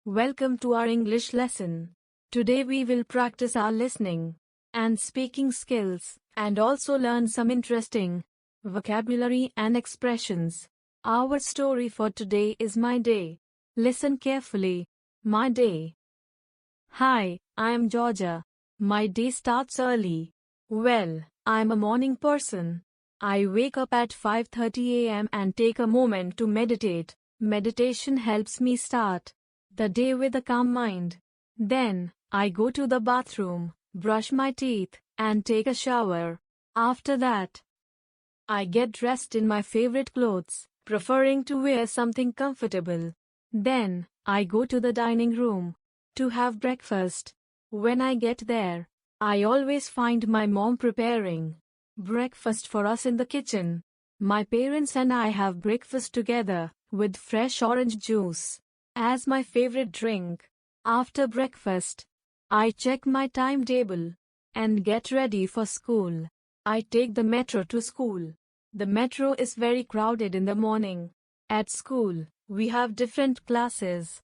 Welcome to our English lesson. Today we will practice our listening and speaking skills and also learn some interesting vocabulary and expressions. Our story for today is My Day. Listen carefully. My day. Hi, I am Georgia. My day starts early. Well, I'm a morning person. I wake up at 5:30 a.m. and take a moment to meditate. Meditation helps me start the day with a calm mind. Then, I go to the bathroom, brush my teeth, and take a shower. After that, I get dressed in my favorite clothes, preferring to wear something comfortable. Then, I go to the dining room to have breakfast. When I get there, I always find my mom preparing breakfast for us in the kitchen. My parents and I have breakfast together with fresh orange juice as my favorite drink. After breakfast, I check my timetable and get ready for school. I take the metro to school. The metro is very crowded in the morning. At school, we have different classes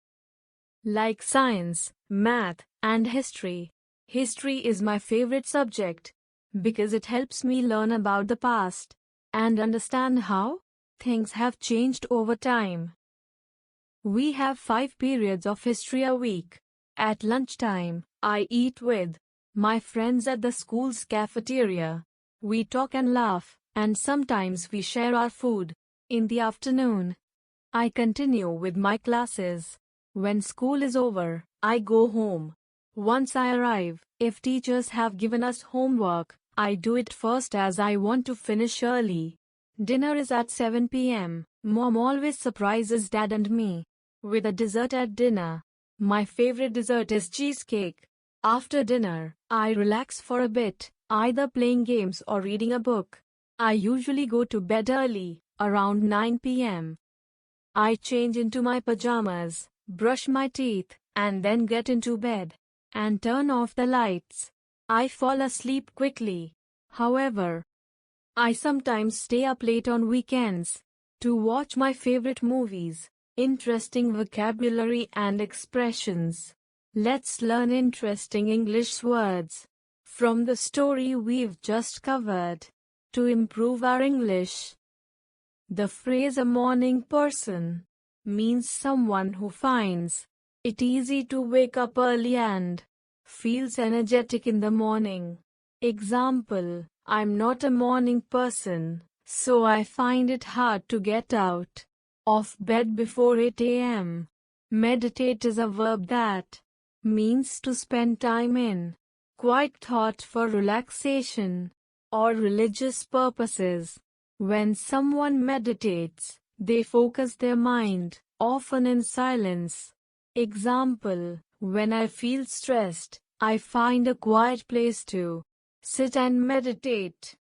like science, math, and history. History is my favorite subject because it helps me learn about the past and understand how things have changed over time. We have 5 periods of history a week. At lunchtime, I eat with my friends at the school's cafeteria. We talk and laugh, and sometimes we share our food. In the afternoon, I continue with my classes. When school is over, I go home. Once I arrive, if teachers have given us homework, I do it first as I want to finish early. Dinner is at 7 p.m. Mom always surprises Dad and me with a dessert at dinner. My favorite dessert is cheesecake. After dinner, I relax for a bit, either playing games or reading a book. I usually go to bed early, around 9 p.m. I change into my pajamas, brush my teeth, and then get into bed and turn off the lights. I fall asleep quickly. However, I sometimes stay up late on weekends to watch my favorite movies. Interesting vocabulary and expressions. Let's learn interesting English words from the story we've just covered to improve our English. The phrase "a morning person" means someone who finds it easy to wake up early and feels energetic in the morning. Example: I'm not a morning person, so I find it hard to get out of bed before 8 a.m. Meditate is a verb that means to spend time in quiet thought for relaxation or religious purposes. When someone meditates, they focus their mind, often in silence. Example: when I feel stressed, I find a quiet place to sit and meditate.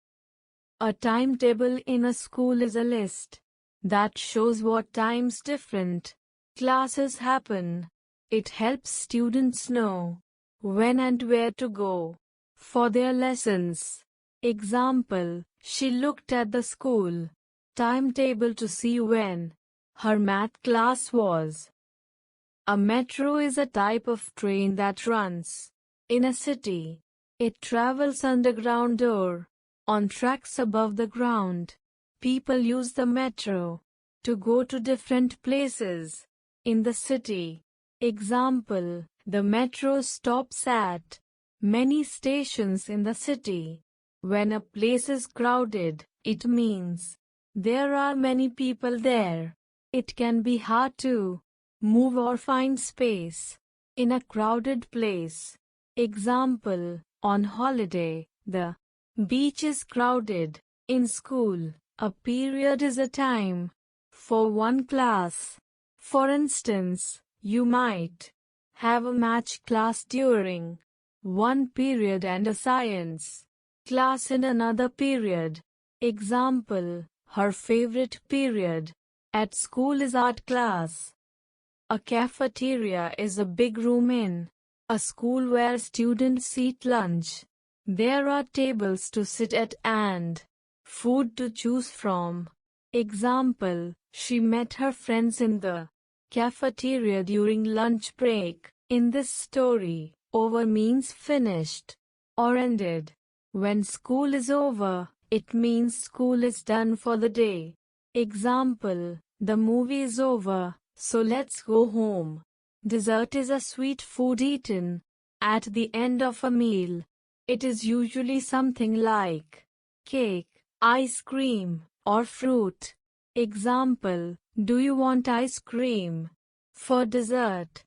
A timetable in a school is a list that shows what times different classes happen. It helps students know when and where to go for their lessons. Example: she looked at the school timetable to see when her math class was. A metro is a type of train that runs in a city. It travels underground or on tracks above the ground. People use the metro to go to different places in the city. Example: the metro stops at many stations in the city. When a place is crowded, it means there are many people there. It can be hard to move or find space in a crowded place. Example: on holiday, the beach is crowded. In school, a period is a time for one class. For instance, you might have a math class during one period and a science class in another period. Example: her favorite period at school is art class. A cafeteria is a big room in a school where students eat lunch. There are tables to sit at and food to choose from. Example: she met her friends in the cafeteria during lunch break. In this story, over means finished or ended. When school is over, it means school is done for the day. Example, the movie is over, so let's go home. Dessert is a sweet food eaten at the end of a meal. It is usually something like cake, ice cream, or fruit. Example, do you want ice cream for dessert?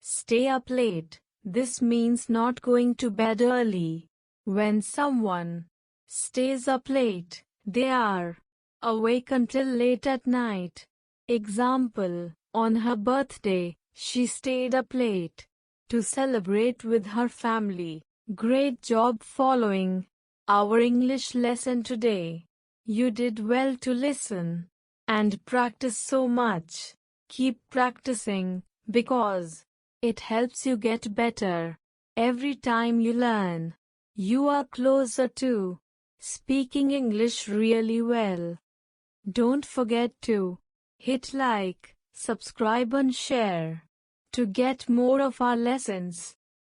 Stay up late. This means not going to bed early. When someone stays up late, they are awake until late at night. Example, on her birthday, she stayed up late to celebrate with her family. Great job following our English lesson today. You did well to listen and practice so much. Keep practicing because it helps you get better. Every time you learn, you are closer to speaking English really well. Don't forget to hit like, subscribe and share to get more of our lessons.